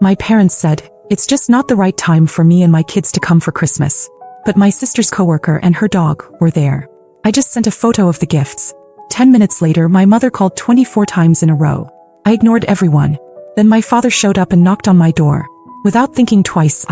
My parents said, it's just not the right time for me and my kids to come for Christmas. But my sister's coworker and her dog were there. I just sent a photo of the gifts. 10 minutes later, my mother called 24 times in a row. I ignored everyone. Then my father showed up and knocked on my door. Without thinking twice,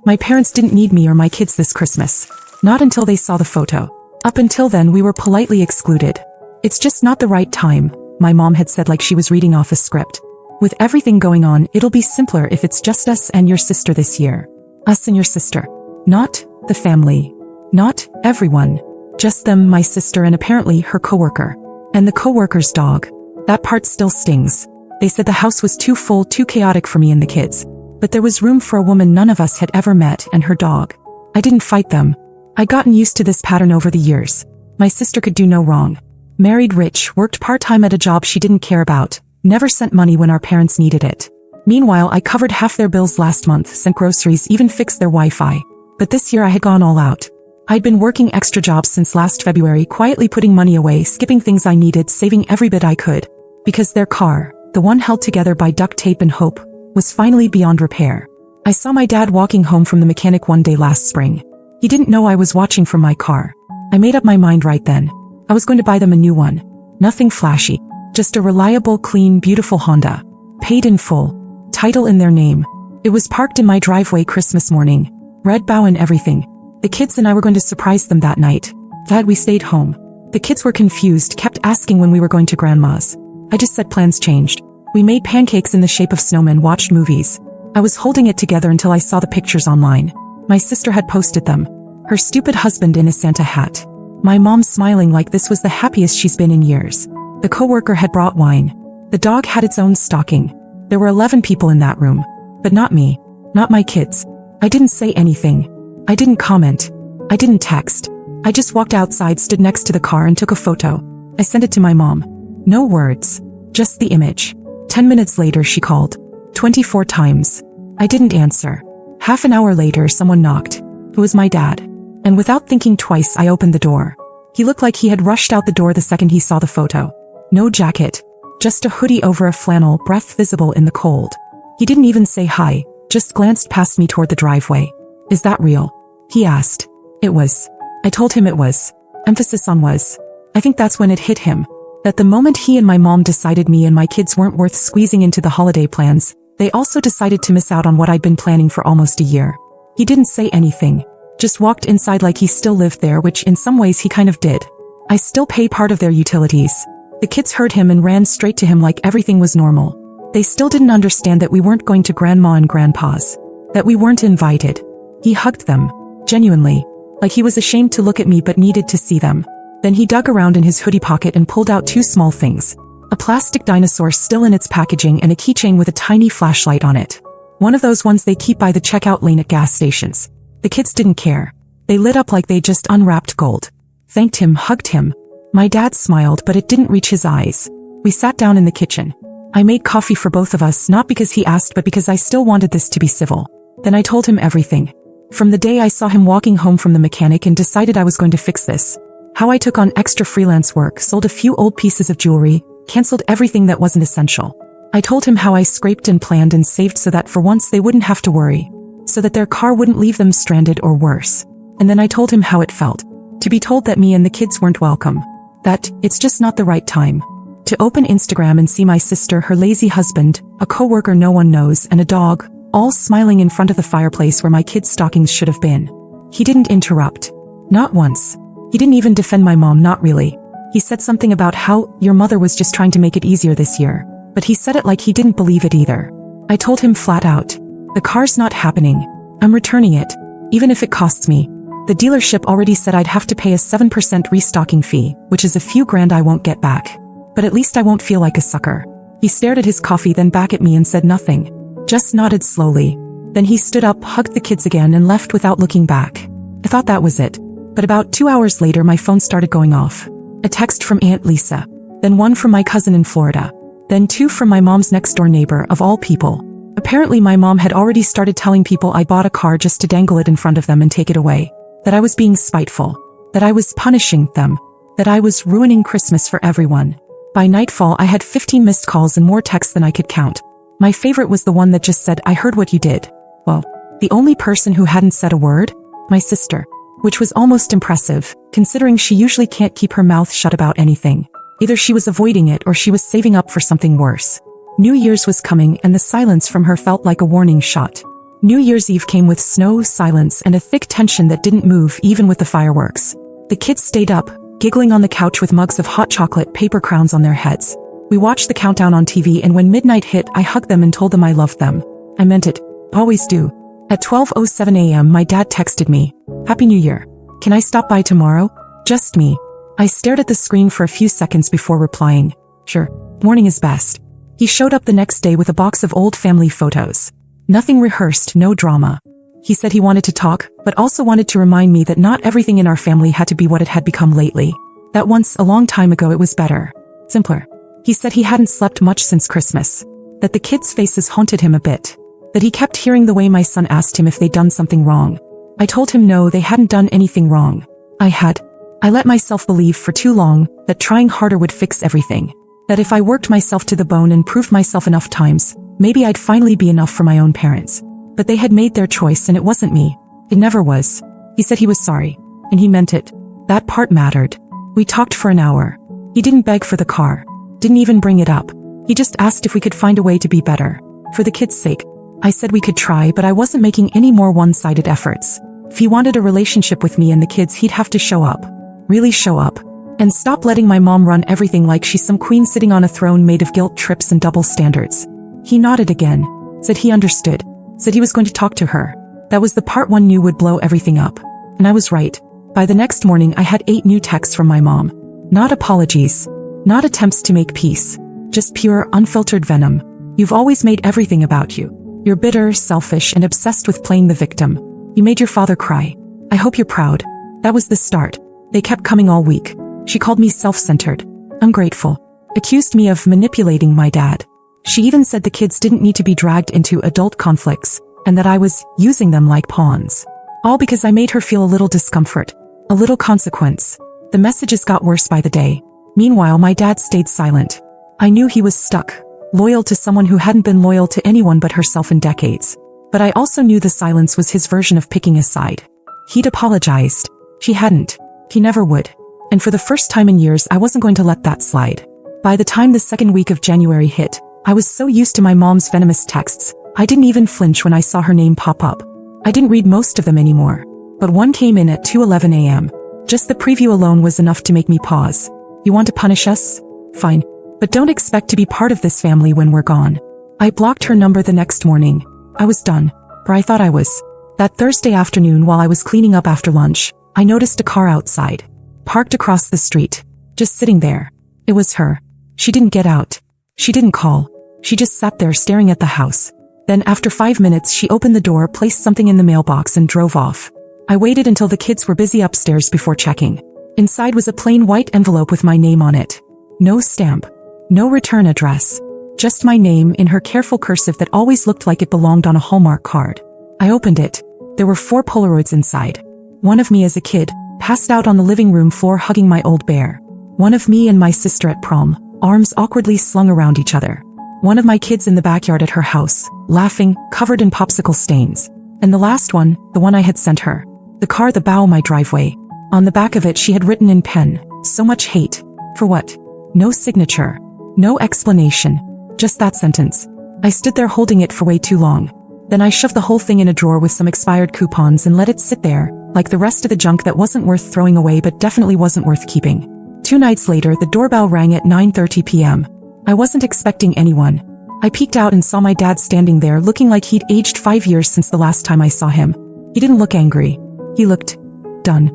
My parents didn't need me or my kids this Christmas. Not until they saw the photo. Up until then, we were politely excluded. It's just not the right time, my mom had said like she was reading off a script. With everything going on, it'll be simpler if it's just us and your sister this year. Us and your sister. Not the family. Not everyone. Just them, my sister, and apparently her coworker. And the coworker's dog. That part still stings. They said the house was too full, too chaotic for me and the kids. But there was room for a woman none of us had ever met and her dog. I didn't fight them. I'd gotten used to this pattern over the years. My sister could do no wrong. Married rich, worked part-time at a job she didn't care about. Never sent money when our parents needed it. Meanwhile, I covered half their bills last month, sent groceries, even fixed their Wi-Fi. But this year I had gone all out. I'd been working extra jobs since last February, quietly putting money away, skipping things I needed, saving every bit I could. Because their car, the one held together by duct tape and hope, was finally beyond repair. I saw my dad walking home from the mechanic one day last spring. He didn't know I was watching from my car. I made up my mind right then. I was going to buy them a new one. Nothing flashy. Just a reliable, clean, beautiful Honda. Paid in full. Title in their name. It was parked in my driveway Christmas morning. Red bow and everything. The kids and I were going to surprise them that night. Glad we stayed home. The kids were confused, kept asking when we were going to Grandma's. I just said plans changed. We made pancakes in the shape of snowmen, watched movies. I was holding it together until I saw the pictures online. My sister had posted them. Her stupid husband in a Santa hat. My mom smiling like this was the happiest she's been in years. The coworker had brought wine. The dog had its own stocking. There were 11 people in that room. But not me. Not my kids. I didn't say anything. I didn't comment. I didn't text. I just walked outside, stood next to the car and took a photo. I sent it to my mom. No words. Just the image. 10 minutes later she called. 24 times. I didn't answer. Half an hour later someone knocked. It was my dad. And without thinking twice I opened the door. He looked like he had rushed out the door the second he saw the photo. No jacket. Just a hoodie over a flannel, breath visible in the cold. He didn't even say hi, just glanced past me toward the driveway. Is that real? He asked. It was. I told him it was. Emphasis on was. I think that's when it hit him. That the moment he and my mom decided me and my kids weren't worth squeezing into the holiday plans, they also decided to miss out on what I'd been planning for almost a year. He didn't say anything. Just walked inside like he still lived there, which in some ways he kind of did. I still pay part of their utilities. The kids heard him and ran straight to him like everything was normal. They still didn't understand that we weren't going to Grandma and Grandpa's. That we weren't invited. He hugged them. Genuinely. Like he was ashamed to look at me but needed to see them. Then he dug around in his hoodie pocket and pulled out two small things. A plastic dinosaur still in its packaging and a keychain with a tiny flashlight on it. One of those ones they keep by the checkout lane at gas stations. The kids didn't care. They lit up like they just unwrapped gold. Thanked him, hugged him. My dad smiled, but it didn't reach his eyes. We sat down in the kitchen. I made coffee for both of us, not because he asked but because I still wanted this to be civil. Then I told him everything. From the day I saw him walking home from the mechanic and decided I was going to fix this. How I took on extra freelance work, sold a few old pieces of jewelry, canceled everything that wasn't essential. I told him how I scraped and planned and saved so that for once they wouldn't have to worry. So that their car wouldn't leave them stranded or worse. And then I told him how it felt. To be told that me and the kids weren't welcome. That it's just not the right time. To open Instagram and see my sister, her lazy husband, a coworker no one knows, and a dog, all smiling in front of the fireplace where my kids' stockings should have been. He didn't interrupt. Not once. He didn't even defend my mom, not really. He said something about how your mother was just trying to make it easier this year. But he said it like he didn't believe it either. I told him flat out. The car's not happening. I'm returning it. Even if it costs me. The dealership already said I'd have to pay a 7% restocking fee, which is a few grand I won't get back. But at least I won't feel like a sucker. He stared at his coffee, then back at me and said nothing. Just nodded slowly. Then he stood up, hugged the kids again and left without looking back. I thought that was it. But about 2 hours later my phone started going off. A text from Aunt Lisa. Then one from my cousin in Florida. Then two from my mom's next-door neighbor, of all people. Apparently my mom had already started telling people I bought a car just to dangle it in front of them and take it away. That I was being spiteful. That I was punishing them. That I was ruining Christmas for everyone. By nightfall I had 15 missed calls and more texts than I could count. My favorite was the one that just said, "I heard what you did." Well, the only person who hadn't said a word? My sister. Which was almost impressive, considering she usually can't keep her mouth shut about anything. Either she was avoiding it or she was saving up for something worse. New Year's was coming and the silence from her felt like a warning shot. New Year's Eve came with snow, silence, and a thick tension that didn't move even with the fireworks. The kids stayed up, giggling on the couch with mugs of hot chocolate, paper crowns on their heads. We watched the countdown on TV, and when midnight hit, I hugged them and told them I loved them. I meant it. Always do. At 12:07 a.m. my dad texted me, "Happy New Year. Can I stop by tomorrow?" Just me. I stared at the screen for a few seconds before replying, "Sure, morning is best." He showed up the next day with a box of old family photos. Nothing rehearsed, no drama. He said he wanted to talk, but also wanted to remind me that not everything in our family had to be what it had become lately. That once, a long time ago, it was better. Simpler. He said he hadn't slept much since Christmas. That the kids' faces haunted him a bit. That he kept hearing the way my son asked him if they'd done something wrong. I told him no, they hadn't done anything wrong. I let myself believe for too long that trying harder would fix everything. That if I worked myself to the bone and proved myself enough times, maybe I'd finally be enough for my own parents. But they had made their choice and it wasn't me. It never was. He said he was sorry. And he meant it. That part mattered. We talked for an hour. He didn't beg for the car. Didn't even bring it up. He just asked if we could find a way to be better. For the kids' sake. I said we could try, but I wasn't making any more one-sided efforts. If he wanted a relationship with me and the kids, he'd have to show up. Really show up. And stop letting my mom run everything like she's some queen sitting on a throne made of guilt trips and double standards. He nodded again. Said he understood. Said he was going to talk to her. That was the part one knew would blow everything up. And I was right. By the next morning I had 8 new texts from my mom. Not apologies. Not attempts to make peace. Just pure, unfiltered venom. "You've always made everything about you. You're bitter, selfish, and obsessed with playing the victim. You made your father cry. I hope you're proud." That was the start. They kept coming all week. She called me self-centered, ungrateful, accused me of manipulating my dad. She even said the kids didn't need to be dragged into adult conflicts, and that I was using them like pawns. All because I made her feel a little discomfort, a little consequence. The messages got worse by the day. Meanwhile, my dad stayed silent. I knew he was stuck, loyal to someone who hadn't been loyal to anyone but herself in decades. But I also knew the silence was his version of picking a side. He'd apologized. She hadn't. He never would. And for the first time in years, I wasn't going to let that slide. By the time the second week of January hit, I was so used to my mom's venomous texts, I didn't even flinch when I saw her name pop up. I didn't read most of them anymore. But one came in at 2:11 a.m. Just the preview alone was enough to make me pause. "You want to punish us? Fine. But don't expect to be part of this family when we're gone." I blocked her number the next morning. I was done. Or I thought I was. That Thursday afternoon while I was cleaning up after lunch, I noticed a car outside. Parked across the street. Just sitting there. It was her. She didn't get out. She didn't call. She just sat there staring at the house. Then after 5 minutes she opened the door, placed something in the mailbox and drove off. I waited until the kids were busy upstairs before checking. Inside was a plain white envelope with my name on it. No stamp. No return address. Just my name in her careful cursive that always looked like it belonged on a Hallmark card. I opened it. There were 4 Polaroids inside. One of me as a kid, passed out on the living room floor hugging my old bear. One of me and my sister at prom, arms awkwardly slung around each other. One of my kids in the backyard at her house, laughing, covered in popsicle stains. And the last one, the one I had sent her. The car the bow my driveway. On the back of it she had written in pen, "So much hate. For what?" No signature. No explanation. Just that sentence. I stood there holding it for way too long. Then I shoved the whole thing in a drawer with some expired coupons and let it sit there, like the rest of the junk that wasn't worth throwing away but definitely wasn't worth keeping. 2 nights later, the doorbell rang at 9:30 p.m. I wasn't expecting anyone. I peeked out and saw my dad standing there looking like he'd aged 5 years since the last time I saw him. He didn't look angry. He looked done.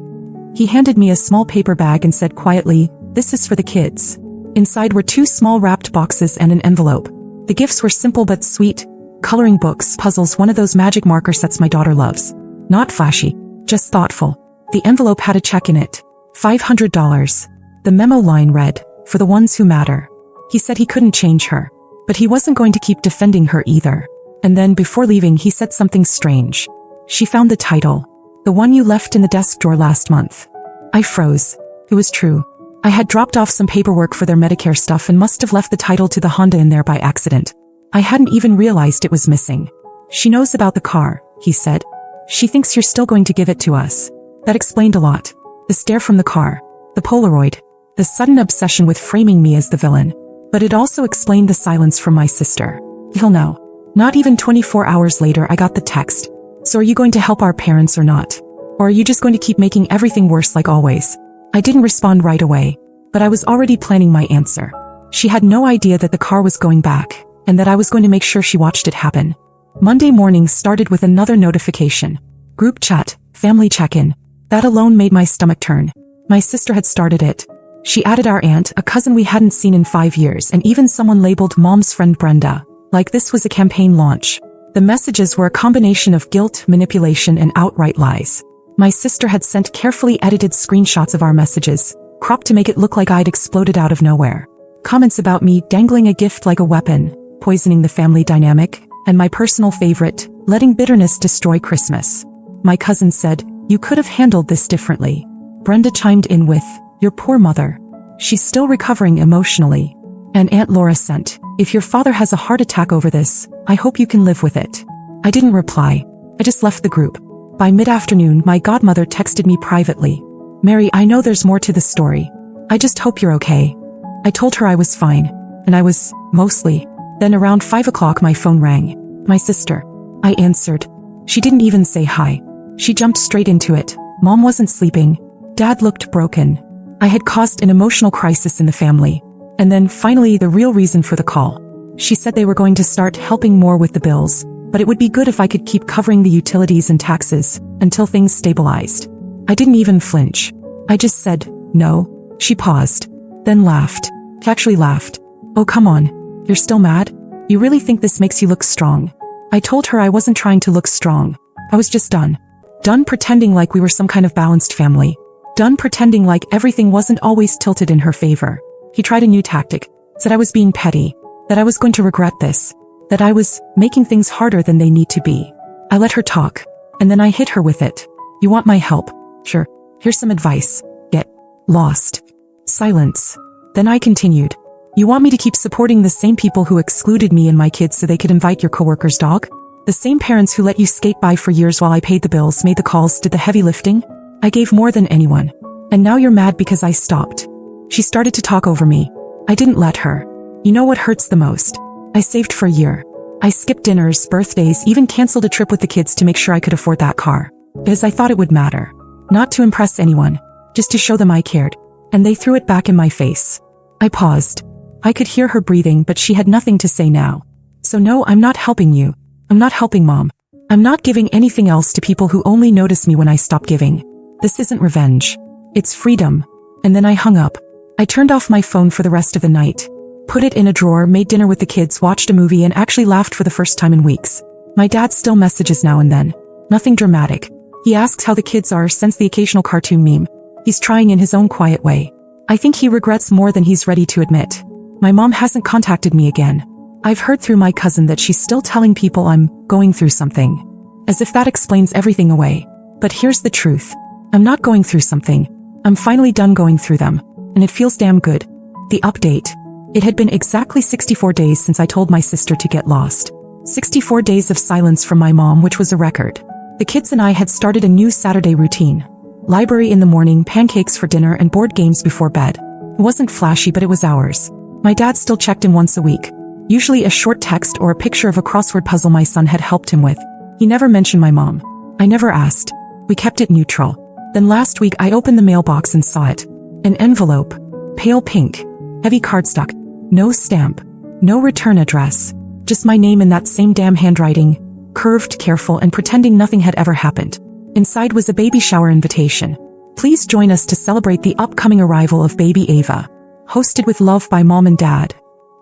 He handed me a small paper bag and said quietly, "This is for the kids." Inside were 2 small wrapped boxes and an envelope. The gifts were simple but sweet. Coloring books, puzzles, one of those magic marker sets my daughter loves. Not flashy, just thoughtful. The envelope had a check in it. $500. The memo line read, "For the ones who matter." He said he couldn't change her. But he wasn't going to keep defending her either. And then, before leaving, he said something strange. "She found the title. The one you left in the desk drawer last month." I froze. It was true. I had dropped off some paperwork for their Medicare stuff and must have left the title to the Honda in there by accident. I hadn't even realized it was missing. She knows about the car, he said. She thinks you're still going to give it to us. That explained a lot. The stare from the car, the Polaroid, the sudden obsession with framing me as the villain. But it also explained the silence from my sister. He'll know. Not even 24 hours later I got the text. So are you going to help our parents or not? Or are you just going to keep making everything worse like always? I didn't respond right away, but I was already planning my answer. She had no idea that the car was going back, and that I was going to make sure she watched it happen. Monday morning started with another notification. Group chat, family check-in. That alone made my stomach turn. My sister had started it. She added our aunt, a cousin we hadn't seen in 5 years, and even someone labeled Mom's friend Brenda, like this was a campaign launch. The messages were a combination of guilt, manipulation, and outright lies. My sister had sent carefully edited screenshots of our messages, cropped to make it look like I'd exploded out of nowhere. Comments about me dangling a gift like a weapon, poisoning the family dynamic, and my personal favorite, letting bitterness destroy Christmas. My cousin said, "You could have handled this differently." Brenda chimed in with, "Your poor mother. She's still recovering emotionally." And Aunt Laura sent, "If your father has a heart attack over this, I hope you can live with it." I didn't reply. I just left the group. By mid-afternoon, my godmother texted me privately. "Mary, I know there's more to the story. I just hope you're okay." I told her I was fine. And I was, mostly. Then around 5 o'clock my phone rang. My sister. I answered. She didn't even say hi. She jumped straight into it. Mom wasn't sleeping. Dad looked broken. I had caused an emotional crisis in the family. And then, finally, the real reason for the call. She said they were going to start helping more with the bills, but it would be good if I could keep covering the utilities and taxes until things stabilized. I didn't even flinch. I just said, "No." She paused, then laughed. She actually laughed. "Oh, come on. You're still mad? You really think this makes you look strong?" I told her I wasn't trying to look strong. I was just done. Done pretending like we were some kind of balanced family. Done pretending like everything wasn't always tilted in her favor. He tried a new tactic, said I was being petty, that I was going to regret this, that I was making things harder than they need to be. I let her talk, and then I hit her with it. "You want my help? Sure. Here's some advice. Get lost." Silence. Then I continued. "You want me to keep supporting the same people who excluded me and my kids so they could invite your coworker's dog? The same parents who let you skate by for years while I paid the bills, made the calls, did the heavy lifting? I gave more than anyone. And now you're mad because I stopped." She started to talk over me. I didn't let her. You know what hurts the most? I saved for a year. I skipped dinners, birthdays, even canceled a trip with the kids to make sure I could afford that car. Because I thought it would matter. Not to impress anyone, just to show them I cared. And they threw it back in my face. I paused. I could hear her breathing, but she had nothing to say now. "So no, I'm not helping you. I'm not helping Mom. I'm not giving anything else to people who only notice me when I stop giving. This isn't revenge. It's freedom." And then I hung up. I turned off my phone for the rest of the night. Put it in a drawer, made dinner with the kids, watched a movie, and actually laughed for the first time in weeks. My dad still messages now and then. Nothing dramatic. He asks how the kids are, sends the occasional cartoon meme. He's trying in his own quiet way. I think he regrets more than he's ready to admit. My mom hasn't contacted me again. I've heard through my cousin that she's still telling people I'm going through something. As if that explains everything away. But here's the truth. I'm not going through something. I'm finally done going through them. And it feels damn good. The update. It had been exactly 64 days since I told my sister to get lost. 64 days of silence from my mom, which was a record. The kids and I had started a new Saturday routine. Library in the morning, pancakes for dinner, and board games before bed. It wasn't flashy, but it was ours. My dad still checked in once a week. Usually a short text or a picture of a crossword puzzle my son had helped him with. He never mentioned my mom. I never asked. We kept it neutral. Then last week I opened the mailbox and saw it. An envelope. Pale pink. Heavy cardstock. No stamp. No return address. Just my name in that same damn handwriting. Curved, careful, and pretending nothing had ever happened. Inside was a baby shower invitation. Please join us to celebrate the upcoming arrival of baby Ava. Hosted with love by Mom and Dad.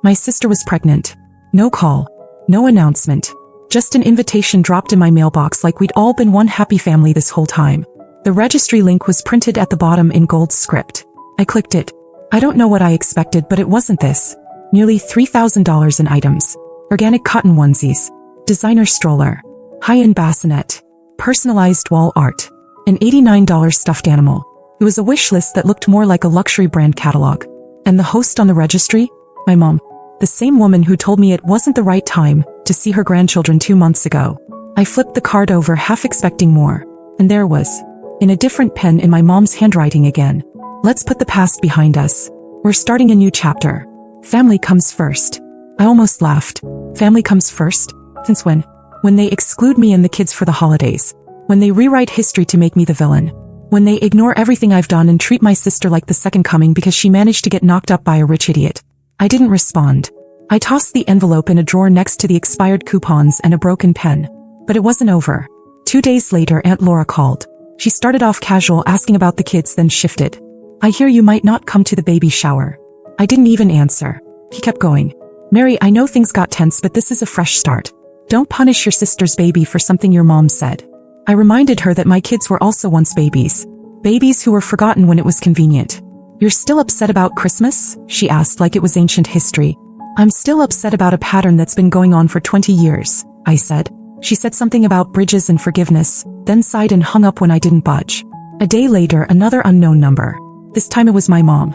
My sister was pregnant. No call. No announcement. Just an invitation dropped in my mailbox like we'd all been one happy family this whole time. The registry link was printed at the bottom in gold script. I clicked it. I don't know what I expected, but it wasn't this. Nearly $3,000 in items. Organic cotton onesies. Designer stroller. High-end bassinet. Personalized wall art. An $89 stuffed animal. It was a wish list that looked more like a luxury brand catalog. And the host on the registry? My mom. The same woman who told me it wasn't the right time to see her grandchildren 2 months ago. I flipped the card over, half expecting more. And there was, in a different pen in my mom's handwriting again. Let's put the past behind us. We're starting a new chapter. Family comes first. I almost laughed. Family comes first? Since when? When they exclude me and the kids for the holidays. When they rewrite history to make me the villain. When they ignore everything I've done and treat my sister like the second coming because she managed to get knocked up by a rich idiot. I didn't respond. I tossed the envelope in a drawer next to the expired coupons and a broken pen. But it wasn't over. 2 days later, Aunt Laura called. She started off casual, asking about the kids, then shifted. I hear you might not come to the baby shower. I didn't even answer. He kept going. Mary, I know things got tense, but this is a fresh start. Don't punish your sister's baby for something your mom said. I reminded her that my kids were also once babies. Babies who were forgotten when it was convenient. You're still upset about Christmas? She asked like it was ancient history. I'm still upset about a pattern that's been going on for 20 years, I said. She said something about bridges and forgiveness, then sighed and hung up when I didn't budge. A day later, another unknown number. This time it was my mom.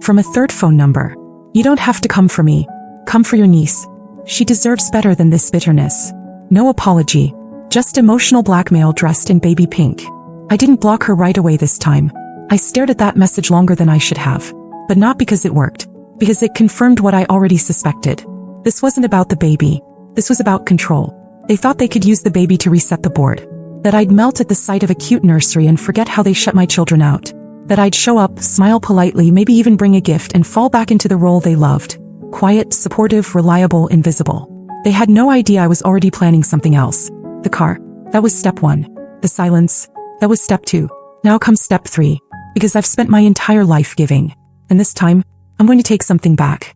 From a third phone number. You don't have to come for me. Come for your niece. She deserves better than this bitterness. No apology. Just emotional blackmail dressed in baby pink. I didn't block her right away this time. I stared at that message longer than I should have. But not because it worked. Because it confirmed what I already suspected. This wasn't about the baby. This was about control. They thought they could use the baby to reset the board. That I'd melt at the sight of a cute nursery and forget how they shut my children out. That I'd show up, smile politely, maybe even bring a gift and fall back into the role they loved. Quiet, supportive, reliable, invisible. They had no idea I was already planning something else. The car. That was step 1. The silence. That was step 2. Now comes step 3. Because I've spent my entire life giving. And this time, I'm going to take something back.